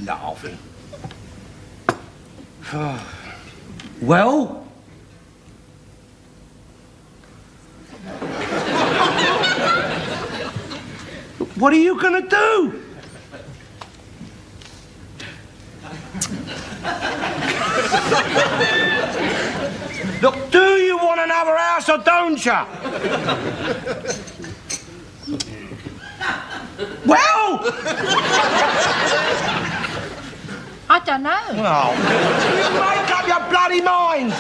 Laughing. Well? What are you gonna do? Look, do you want another house or don't you? Well! I don't know. Oh, you make up your bloody mind!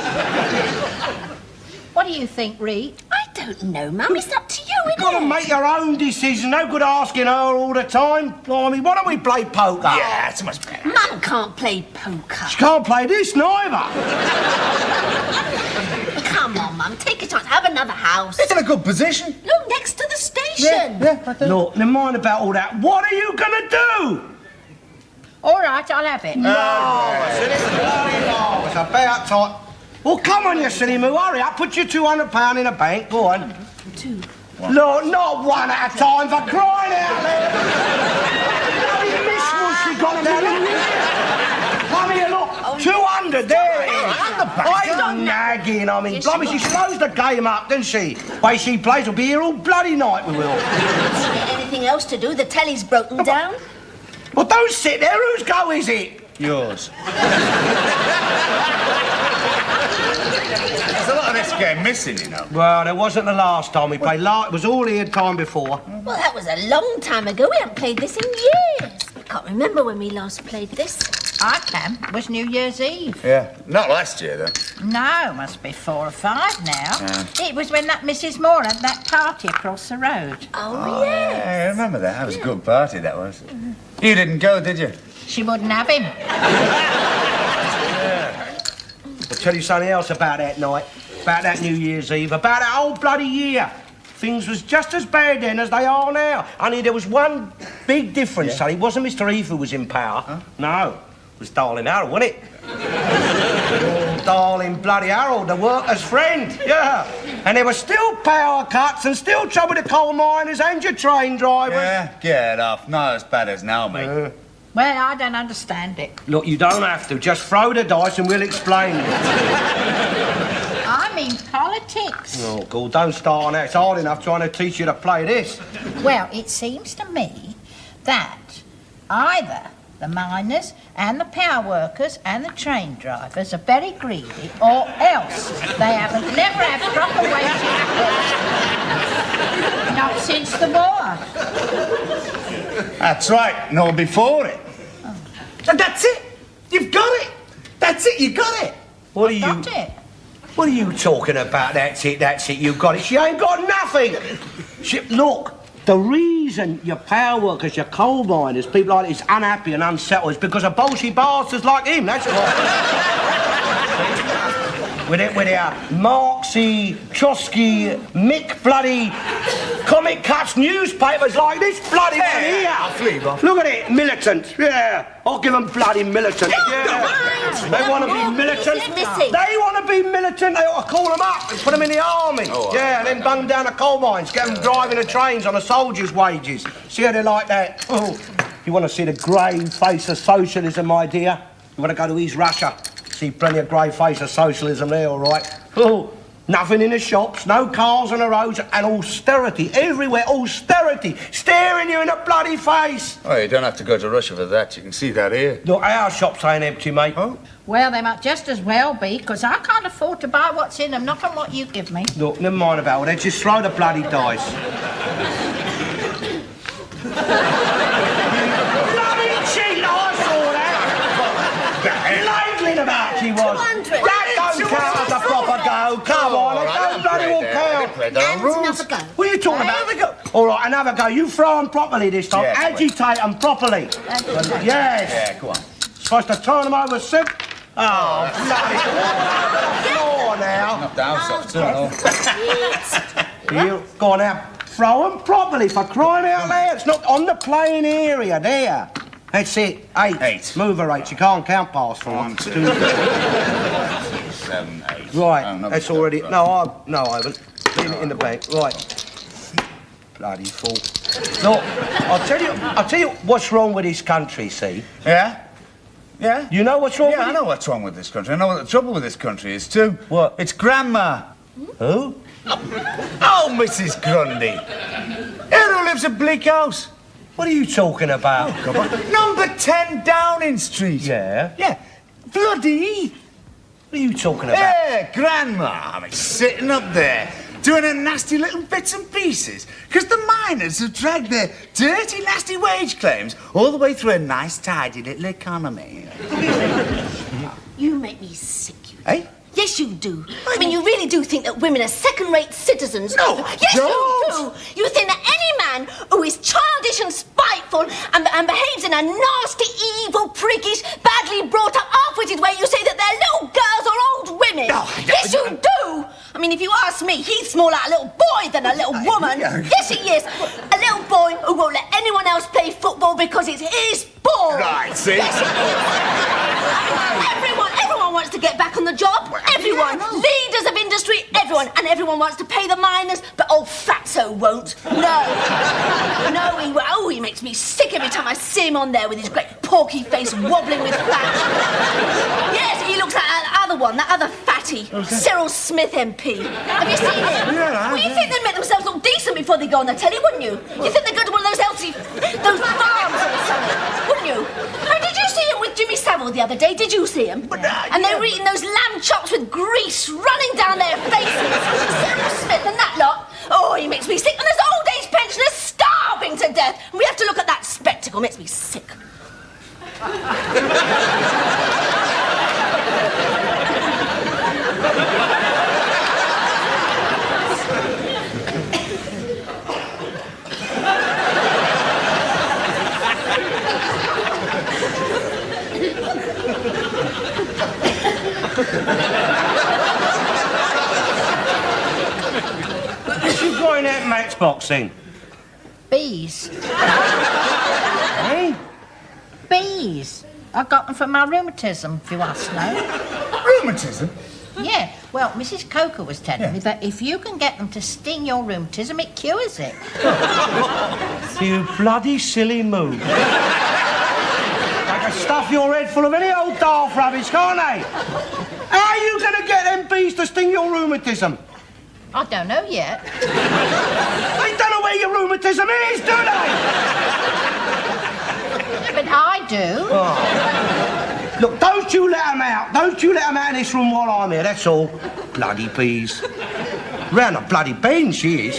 What do you think, Reed? I don't know, Mum. It's up to you, You've got to make your own decision. No good asking her all the time. Blimey, why don't we play poker? Yeah, it's much better. Mum can't play poker. She can't play this neither. Come on, Mum. Take a chance. Have another house. It's in a good position. Look, next to the station. Look, never mind about all that. What are you going to do? All right, I'll have it. It's about time. Well, come on, you silly moo. Hurry up. Put your £200 in a bank. Go on. Two. Look, not one at a time, for crying out loud. Bloody miss was she got about it. Come here, look. 200, there it is. I'm nagging, I mean, blimey, she slows the game up, doesn't she? The way she plays, we'll be here all bloody night, we will. Anything else to do? The telly's broken down. Well, don't sit there. Whose go is it? Yours. There's a lot of this game missing, you know. Well, it wasn't the last time we played. It was all here time before. Well, that was a long time ago. We haven't played this in years. I can't remember when we last played this. I can. It was New Year's Eve. Yeah, not last year, though. No, must be 4 or 5 now. It was when that Mrs. Moore had that party across the road. Oh, yeah. Yeah, I remember that. That was a good party, that was. You didn't go, did you? She wouldn't have him. I'll tell you something else about that night, about that New Year's Eve, about that whole bloody year. Things was just as bad then as they are now. Only there was one big difference, son. It wasn't Mr. Eve who was in power. Huh? No, it was Darling Harold, wasn't it? Oh, darling bloody Harold, the workers' friend, yeah. And there were still power cuts and still trouble with the coal miners and your train drivers. Yeah, get off. Not as bad as now, mate. Well, I don't understand it. Look, you don't have to. Just throw the dice and we'll explain it. I mean politics. Oh, God, don't start on that. It's hard enough trying to teach you to play this. Well, it seems to me that either the miners and the power workers and the train drivers are very greedy, or else they haven't never had proper wages. Not since the war. That's right. No, before it. Oh. And that's it. You've got it. That's it. You got it. What are you... Got it. What are you talking about? That's it, you got it. She ain't got nothing. Look, the reason your power workers, your coal miners, people like this unhappy and unsettled is because of bullshit bastards like him, that's why. with our Marxy, Trotsky, Mick bloody comic cuts newspapers like this bloody one here. I'll leave off. Look at it, militant. Yeah, I'll give them bloody militant. Yeah. They want to be militant. They want to be militant. They ought to call them up and put them in the army. Oh, yeah, and then bung them down the coal mines, get them driving the trains on the soldiers' wages. See how they like that? Oh, you want to see the grey face of socialism, my dear? You want to go to East Russia? See plenty of grey face of socialism there, all right? Oh, nothing in the shops, no cars on the roads, and austerity everywhere. Austerity, staring you in the bloody face. Oh, you don't have to go to Russia for that. You can see that here. Look, our shops ain't empty, mate. Oh. Well, they might just as well be, because I can't afford to buy what's in them, not on what you give me. Look, never mind about all that. Just throw the bloody dice. Bloody cheat! I saw that. Ladling about she was. 200. That don't count as a proper go. Come on, it don't bloody well count. And another go. What are you talking about? Another go. All right, another go. You throw them properly this time. Yeah, agitate them properly. Yes. Yeah, go on. Supposed to turn them over, Sid. Oh, bloody floor now. Not down, You go on now. Throw them properly, for crying out loud. It's not on the playing area, there. That's it. 8. 8. Move her 8. You can't count past 4. 1, 2, 7, 8. Right, Oh, no, that's already... No, I haven't. Leave it in the bank. Right. Bloody fool. Look, I'll tell you what's wrong with this country, see? Yeah? Yeah? You know what's wrong with Yeah, I it? know what's wrong with this country. I know what the trouble with this country is, too. What? It's Grandma. Who? Oh, Mrs. Grundy. Who lives at Blackouts? What are you talking about? Number 10 Downing Street. Yeah? Yeah. Bloody. What are you talking about? Yeah, Grandma. I mean, sitting up there, doing her nasty little bits and pieces. Because the miners have dragged their dirty, nasty wage claims all the way through a nice, tidy little economy. You make me sick, you. Eh? Yes, you do. I mean, you really do think that women are second-rate citizens. No, yes, don't. you do. You think that any man who is childish and spiteful and behaves in a nasty, evil, priggish, badly brought-up, half-witted way, you say that they're little girls or old women. No, yes, you do. I mean, if you ask me, he's more like a little boy than a little woman. Yes, he is. A little boy who won't let anyone else play football because it's his ball. Right, see? Yes, he is. Everyone wants to get back on the job. Everyone. Leaders of industry, everyone. And everyone wants to pay the miners, but old Fatso won't. No. No, he won't. Oh, he makes me sick every time I see him on there with his great porky face wobbling with fat. Yes, he looks like that other one, that other fatty. Cyril Smith MP. Have you seen him? Yeah, Well, you think they'd make themselves look decent before they go on the telly, wouldn't you? You think they'd go to one of those those farms or something, wouldn't you? I mean, did you see him with Jimmy Savile the other day? Did you see him? And they were eating those lamb chops with grease running down their faces. Cyril Smith and that lot. Oh, he makes me sick. And there's old age pensioners starving to death. And we have to look at that spectacle. Makes me sick. What you got in that matchbox then? Bees. Eh? Bees. I got them for my rheumatism, if you ask no. Rheumatism? Yeah, well, Mrs. Coker was telling me that if you can get them to sting your rheumatism, it cures it. You bloody silly move. They can stuff your head full of any old daft rubbish, can't they? How are you going to get them bees to sting your rheumatism? I don't know yet. They don't know where your rheumatism is, do they? But I do. Oh. Look, don't you let them out. Don't you let them out of this room while I'm here, that's all. Bloody bees. Round a bloody bend, she is.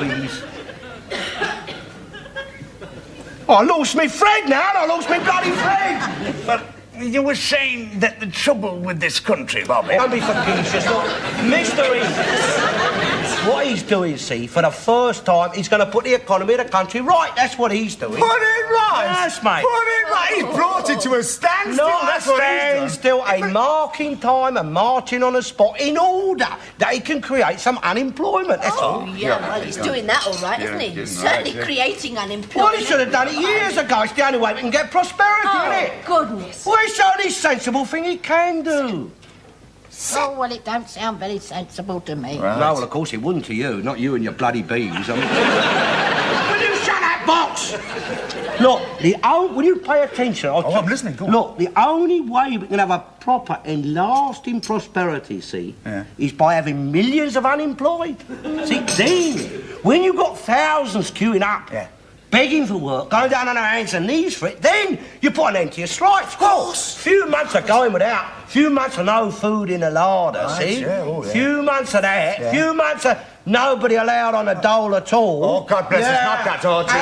Bees. Oh, I lost my friend now. I lost my bloody friend. But you were saying that the trouble with this country, Bobby... Don't be facetious. Look, Mr. Eames, what he's doing, see, for the first time, he's going to put the economy of the country right. That's what he's doing. Put it right! Yes, mate. Put it right! He brought it to a standstill. Not a That's what he's done. standstill, a marking time and marching on a spot in order that he can create some unemployment, that's all. Yeah, well, he's doing that all right, isn't he? Certainly creating Well, unemployment. he should have done it years ago. It's the only way we can get prosperity, isn't it? Goodness. Well, it's the only sensible thing he can do. Oh, well, it don't sound very sensible to me. Right. No, well, of course it wouldn't to you, not you and your bloody bees. I mean... Will you shut that box? Look, will you pay attention? I'm listening, go on. Look, the only way we can have a proper and lasting prosperity, see, is by having millions of unemployed. See, then, when you've got thousands queuing up, begging for work, going down on their hands and knees for it, then you put an end to your strikes. Of course. Few months of going without, few months of no food in the larder, see? Few months of that, few months of nobody allowed on the dole at all. Oh, God bless us, not that, Archie.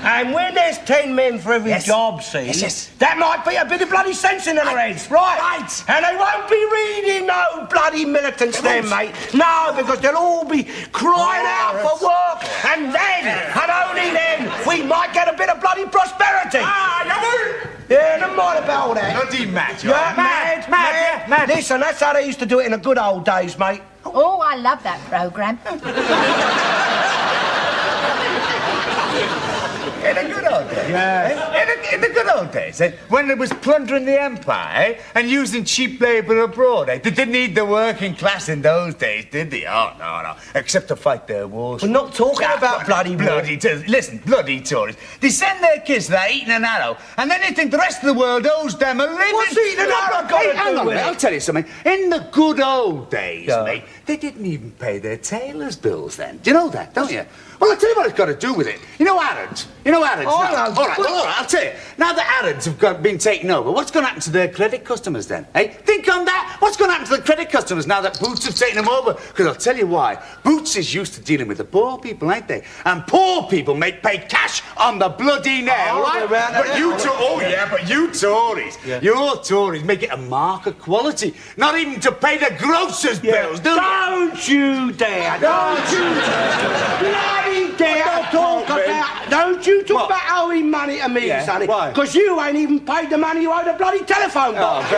And when there's 10 men for every job, see, that might be a bit of bloody sense in their heads, right? And they won't be reading no bloody militants then, mate. No, because they'll all be crying out for work. And then, and only then, we might get a bit of bloody prosperity. Yeah, never mind about all that. Bloody mad, Mad. Listen, that's how they used to do it in the good old days, mate. Oh, I love that programme. In the good old days. Yeah. In the good old days, when it was plundering the empire, and using cheap labour abroad, They didn't need the working class in those days, did they? Oh, no. Except to fight their wars. We're not talking about bloody Listen, bloody Tories. They send their kids there eating an arrow, and then they think the rest of the world owes them a living. What's eating an arrow got to do hang on, with mate, it? I'll tell you something. In the good old days, mate, they didn't even pay their tailors' bills then. Do you know that, don't you? Well, I'll tell you what it's got to do with it. You know Arabs? Oh, now? no. All right, I'll tell you. Now the Arabs have been taken over, what's going to happen to their credit customers then? Think on that. What's going to happen to the credit customers now that Boots have taken them over? Because I'll tell you why. Boots is used to dealing with the poor people, ain't they? And poor people pay cash on the bloody nail, right? But you Tories, your Tories make it a mark of quality. Not even to pay the grocer's bills, do you? Don't you dare! Don't you dare! Bloody dare talk about... Don't you talk about owing money to me, sonny. Why? Because you ain't even paid the money you owe the bloody telephone box.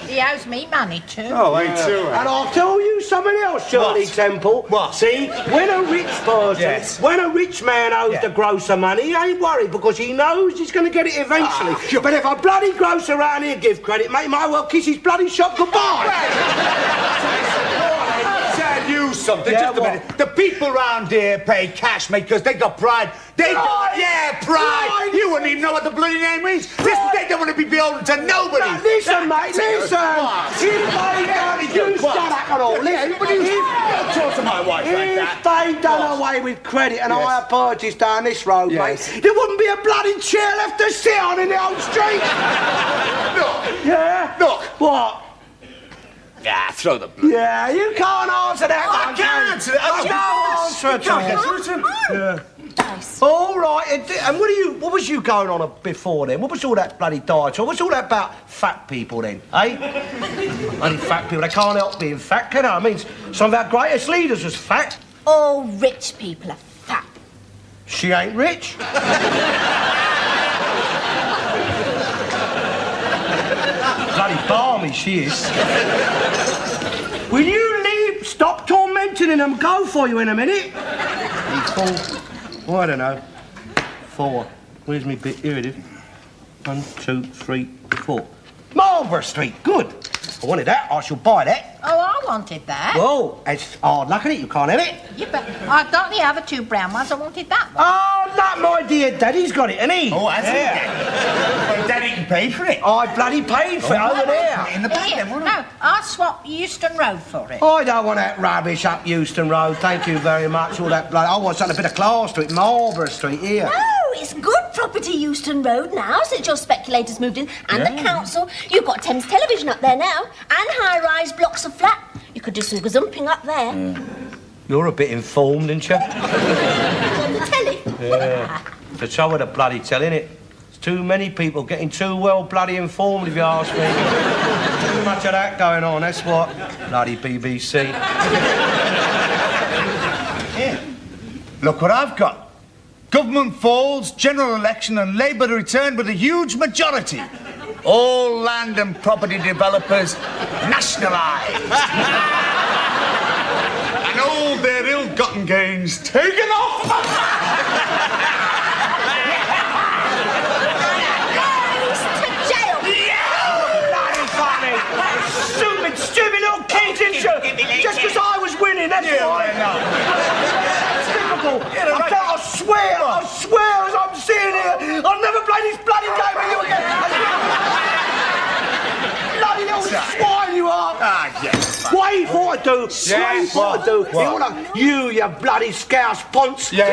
He owes me money too. Oh, ain't too. And I'll tell you something else, Shirley Temple. What? See, when a rich person, when a rich man owes the grocer money, he ain't worried because he knows he's going to get it eventually. But if a bloody grocer around here give credit, mate, he might well kiss his bloody shop goodbye. Tell you something, just a minute. The people round here pay cash, mate, because they got pride. Pride! Pride! You wouldn't even know what the bloody name means. Listen, they don't want to be beholden to nobody. Listen, mate, listen. You shut up and all. Listen, Don't talk to my wife like that. if they done away with credit and I had purchased down this road, mate, there wouldn't be a bloody chair left to sit on in the old street. Look. Yeah? Look. What? Yeah, throw the blood. Yeah, you can't answer that. I can't answer that. I can't answer it. Dice. All right, and what was you going on before then? What was all that bloody diet? What's all that about fat people then, eh? Only fat people, they can't help being fat, can they? I mean, some of our greatest leaders was fat. All rich people are fat. She ain't rich. Bloody balmy she is. Will you leave? Stop tormenting him and go for you in a minute. I don't know. 4. Where's me bit? Here it is. 1, 2, 3, 4. Marlborough Street. Good. I wanted that. I shall buy that. Oh, I wanted that. Well, it's hard luck, isn't it? You can't have it. Yeah, but I got the other 2 brown ones. I wanted that one. Oh, that, my dear Daddy's got it, hasn't he? Oh, has he? Well, Daddy can pay for it. I bloody paid for it over there. In the back Here, then, wouldn't no, I swapped Euston Road for it. I don't want that rubbish up Euston Road. Thank you very much. All that bloody... I want something a bit of class to it. Marlborough Street, here. Oh, it's good property, Euston Road, now, since your speculators moved in, and the council. You've got Thames Television up there now, and high-rise blocks of flat. You could do some gazumping up there. You're a bit informed, aren't you? On the telly. Yeah. The trouble with the bloody telly, innit? There's too many people getting too well bloody informed, if you ask me. Too much of that going on, that's what. Bloody BBC. Here. Look what I've got. Government falls, general election, and Labour returned with a huge majority. All land and property developers nationalised. And all their ill-gotten gains taken off. Goes to jail. Bloody funny. Stupid little kids, isn't you? Just because I was winning, that's why. It's difficult. I swear, as I'm sitting here, I'll never play this bloody game with you again. Bloody little swine you are. Yes. What you thought I'd do? Yes. What I'd do? You bloody scouse ponce. Yeah.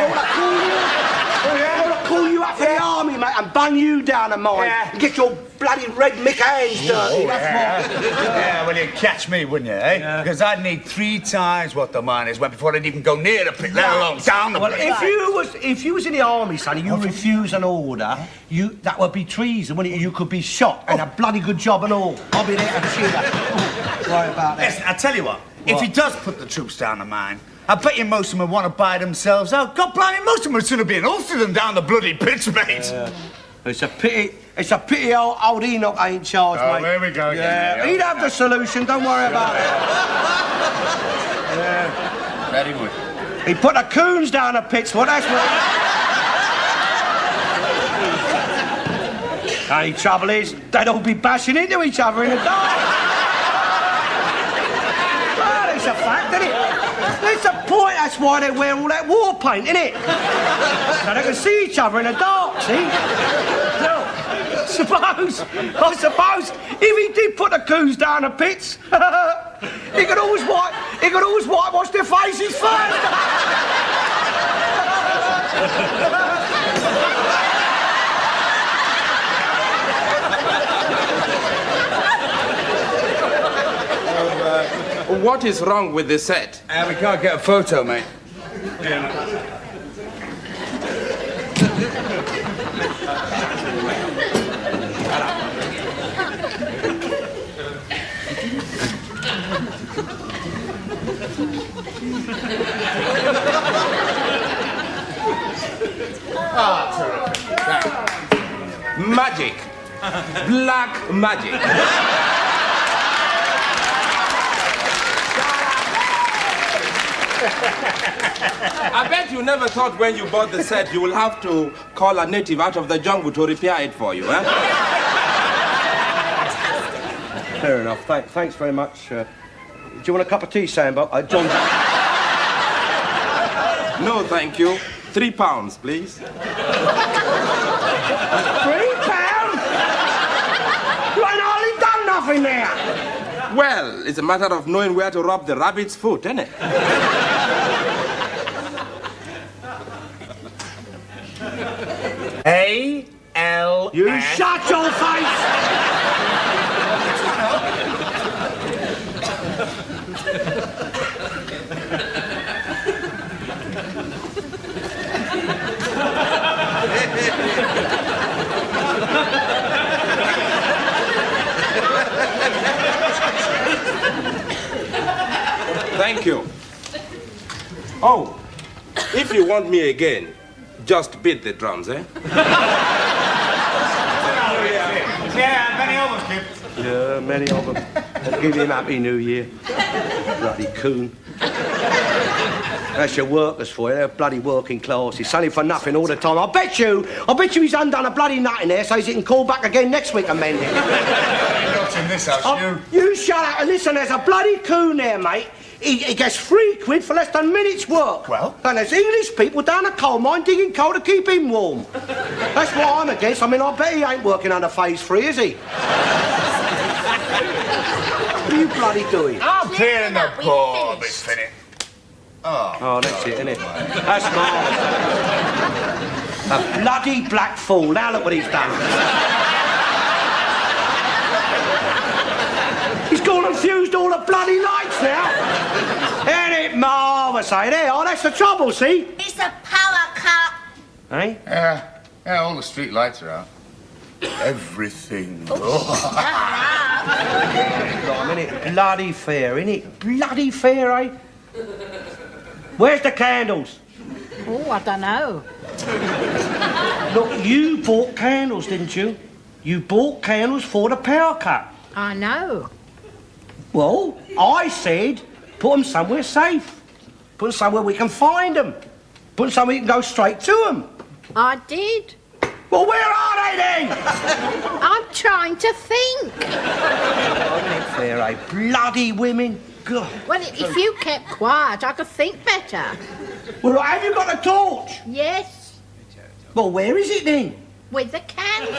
They want to call you up for the army, mate, and bung you down a mine and get your bloody red Mick hands dirty. That's what. Yeah, well, you'd catch me, wouldn't you, eh? Yeah. Because I'd need 3 times what the miners went before they'd even go near the pit, let alone down the Well, pit. if you was in the army, sonny, you refuse an order, that would be treason, wouldn't it? You could be shot, and a bloody good job and all. I'll be there to cheer you. Worry about that. Listen, I tell you what, if he does put the troops down the mine, I bet you most of them want to buy themselves out. God blimey, most of them would sooner be an ulster than down the bloody pits, mate. It's a pity old Enoch ain't in charge, mate. There we go again. Yeah, he'd have the solution, don't worry about it. Very good. He put the coons down the pits, well, that's what... Only trouble is, they'd all be bashing into each other in the dark. Well, it's a fact, isn't it? It's a point, that's why they wear all that war paint, isn't it? So they can see each other in the dark, see? Now, I suppose, if he did put the coons down the pits, he could always whitewash their faces first. What is wrong with the set? We can't get a photo, mate. Magic. Black magic. I bet you never thought when you bought the set you will have to call a native out of the jungle to repair it for you, eh? Fair enough. Thanks very much. Do you want a cup of tea, Sambo? John... No, thank you. £3, please. £3? You ain't hardly done nothing there. Well, it's a matter of knowing where to rub the rabbit's foot, isn't it? A-L... You shut your face! Thank you. Oh, if you want me again, just beat the drums, eh? Yeah, many of them, Kip. Yeah, many of them. I'll give him Happy New Year. Bloody coon. That's your workers for you. They're bloody working class. He's selling for nothing all the time. I bet you he's undone a bloody nut in there so he can call back again next week and mend it. Not in this house, You shut up and listen, there's a bloody coon there, mate. He gets £3 for less than a minute's work. Well? And there's English people down a coal mine digging coal to keep him warm. That's what I'm against. I mean, I bet he ain't working under phase 3, is he? What are you bloody doing? I'm clearing the board, Miss Finney. Oh, that's it, isn't it? That's marvellous. A bloody black fool. Now look what he's done. He's gone and fused all the bloody lights now. Ain't it marvellous, eh? There, oh, that's the trouble, see? It's a power cut. Eh? Yeah, all the street lights are out. Everything. Innit? Bloody fair, innit? Bloody fair, eh? Where's the candles? Oh, I don't know. Look, you bought candles, didn't you? You bought candles for the power cut. I know. Well, I said put them somewhere safe. Put them somewhere we can find them. Put them somewhere you can go straight to them. I did. Well, where are they then? I'm trying to think. Oh, fair, eh? Bloody women. God. Well, if you kept quiet, I could think better. Well, have you got a torch? Yes, Well, where is it then? with the candle.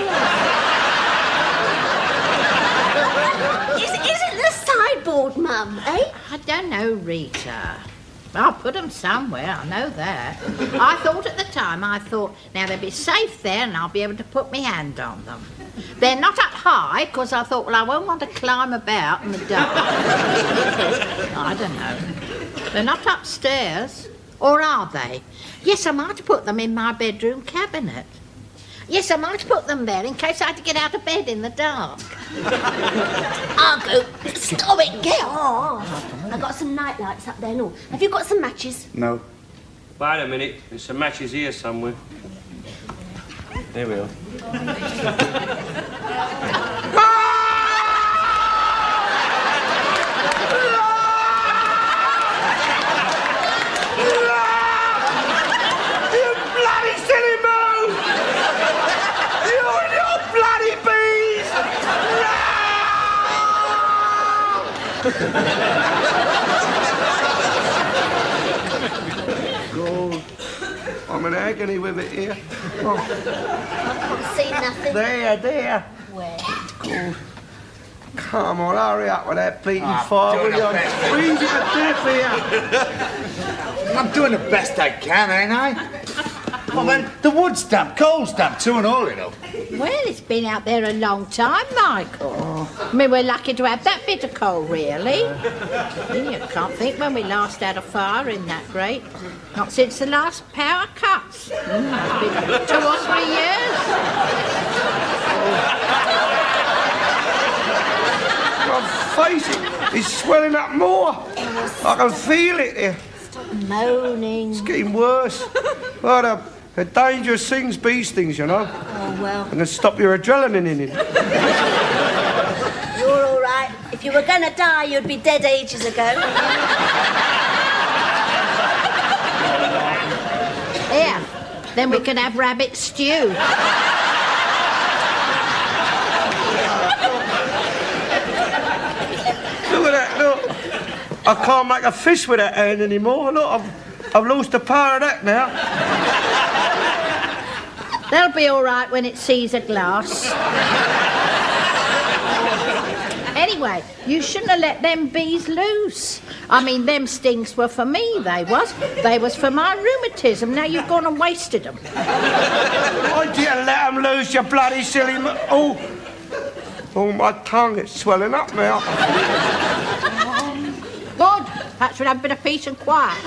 Is it the sideboard, Mum, eh? I don't know, Rita. I'll put them somewhere, I know that. I thought at the time, now they'll be safe there and I'll be able to put my hand on them. They're not up high, because I thought, well, I won't want to climb about in the dark. I don't know. They're not upstairs, or are they? Yes, I might put them in my bedroom cabinet. Yes, I might put them there in case I had to get out of bed in the dark. I'll go. Stop it, get off. I've got some night lights up there, no. Have you got some matches? No. Wait a minute. There's some matches here somewhere. There we are. God, I'm in agony with it here. Oh, I can't see nothing. there. Where? God. Come on, hurry up with that bleeding fire, will you? I'm freezing to death here. I'm doing the best I can, ain't I? Well, then, the wood's damp, coal's damp too and all, you know. Well, it's been out there a long time, Michael. I mean, we're lucky to have that bit of coal, really. You can't think when we last had a fire in that grate. Not since the last power cuts. It's been 2 or 3 years. My face is swelling up more. I can feel it here. Stop moaning. It's getting worse. Well, the dangerous things, bees things, you know. Oh, well. And to stop your adrenaline in it. You're all right. If you were going to die, you'd be dead ages ago. Here, then we can have rabbit stew. Look at that, look. I can't make a fist with that hand anymore. Look, I've lost the power of that now. That'll be all right when it sees a glass. Anyway, you shouldn't have let them bees loose. I mean, them stings were for me, they was. They was for my rheumatism. Now you've gone and wasted them. Why did you let them loose, you bloody silly... Oh, my tongue, it's swelling up now. Good. Perhaps we'll have a bit of peace and quiet.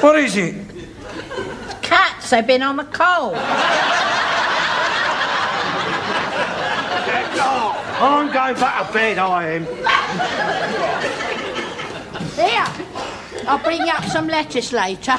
What is it? Cats, they've been on the coal. I'm going back to bed, I am. Here, I'll bring you up some lettuce later.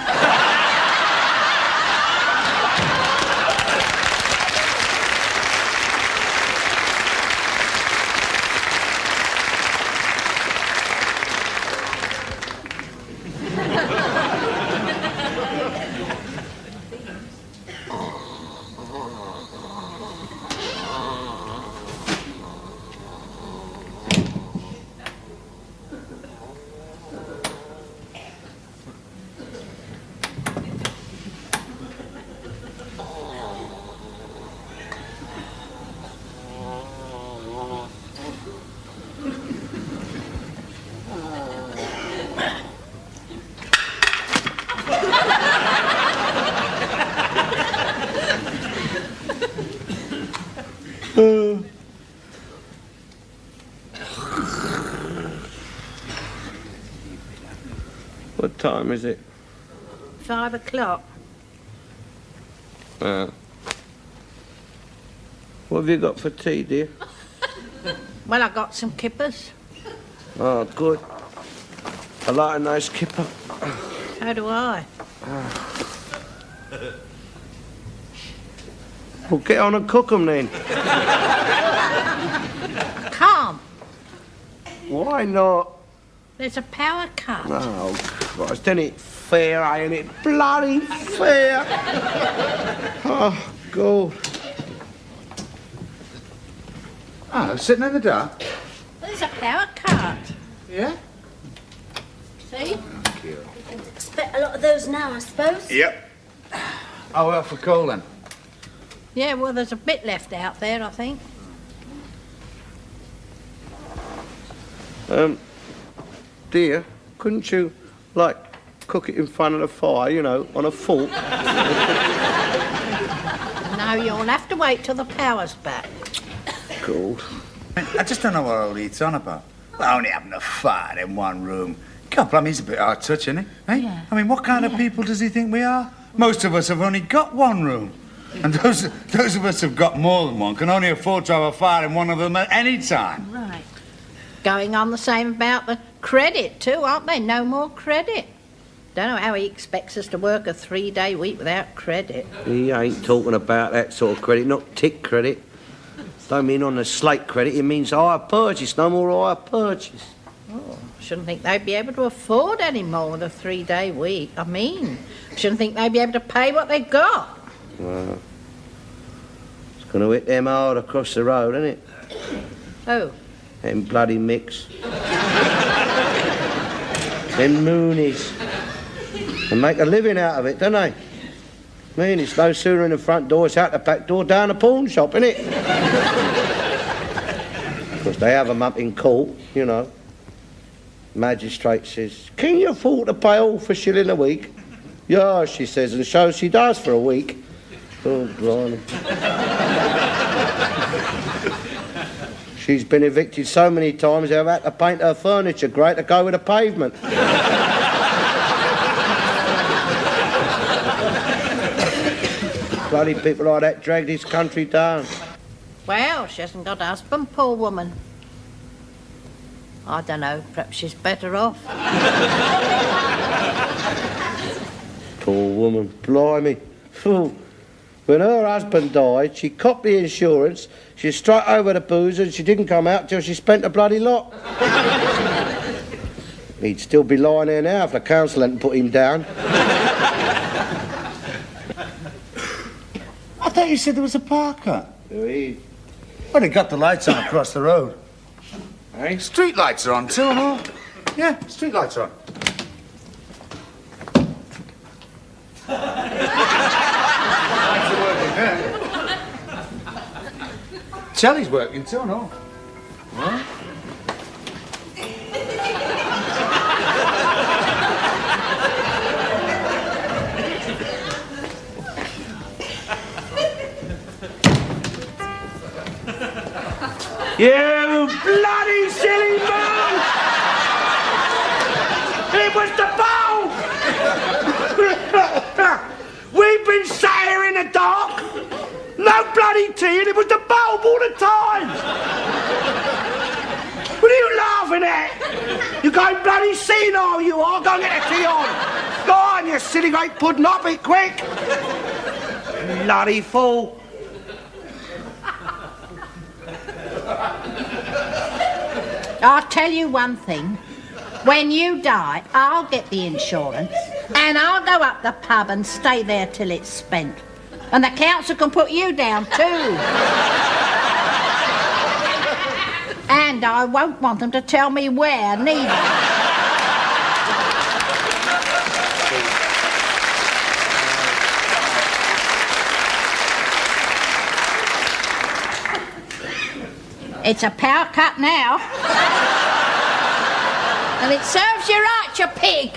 What time is it? 5 o'clock. What have you got for tea, dear? Well, I got some kippers. Oh, good. I like a nice kipper. So do I. Well, get on and cook 'em then. Can't. Why not? There's a power cut. Oh, Christ, ain't it fair, ain't it? Bloody fair. Oh, God. Oh, sitting in the dark. There's a power cut. Yeah? See? Expect a lot of those now, I suppose. Yep. Oh, well, for coal then. Yeah, well, there's a bit left out there, I think. Dear, couldn't you, like, cook it in front of the fire, you know, on a fork? No, you'll have to wait till the power's back. God. I just don't know what all he's on about. We're only having a fire in one room. God, I mean, he's a bit hard touch, isn't he? Eh? Yeah. I mean, what kind of people does he think we are? Most of us have only got one room. And those of us who've got more than one can only afford to have a fire in one of them at any time. Right. Going on the same about the credit too, aren't they? No more credit. Don't know how he expects us to work a 3-day week without credit. He ain't talking about that sort of credit, not tick credit. Don't mean on the slate credit, it means hire purchase, no more hire purchase. Oh, I shouldn't think they'd be able to afford any more than a 3-day week. I mean, I shouldn't think they'd be able to pay what they got. Well, it's going to hit them hard across the road, isn't it? Oh. Them bloody mix. Them Moonies. They make a living out of it, don't they? I mean, it's no sooner in the front door, it's out the back door, down the pawn shop, innit? Of course, they have them up in court, you know. Magistrate says, can you afford to pay all for £1 a week? Yeah, she says, and so she does for a week. Oh, blimey. She's been evicted so many times, they've had to paint her furniture grey to go with the pavement. Bloody people like that drag this country down. Well, she hasn't got a husband, poor woman. I don't know, perhaps she's better off. Poor woman, blimey. Phew. When her husband died, she copped the insurance, she struck over the booze and she didn't come out till she spent a bloody lot. He'd still be lying there now if the council hadn't put him down. I thought you said there was a parker. There he is. Well, they got the lights on across the road. Hey? Street lights are on too, and all. Yeah, street lights are on. Lights are working there. Charlie's working too, and all. Huh? You bloody silly man! It was the bowl! We've been sat here in the dark, no bloody tea, and it was the bulb all the time! What are you laughing at? You're going bloody senile, you are. Go and get the tea on. Go on, you silly great pudding, up it quick! Bloody fool. I'll tell you one thing. When you die, I'll get the insurance and I'll go up the pub and stay there till it's spent. And the council can put you down too. And I won't want them to tell me where, neither. It's a power cut now. And it serves you right, you pig.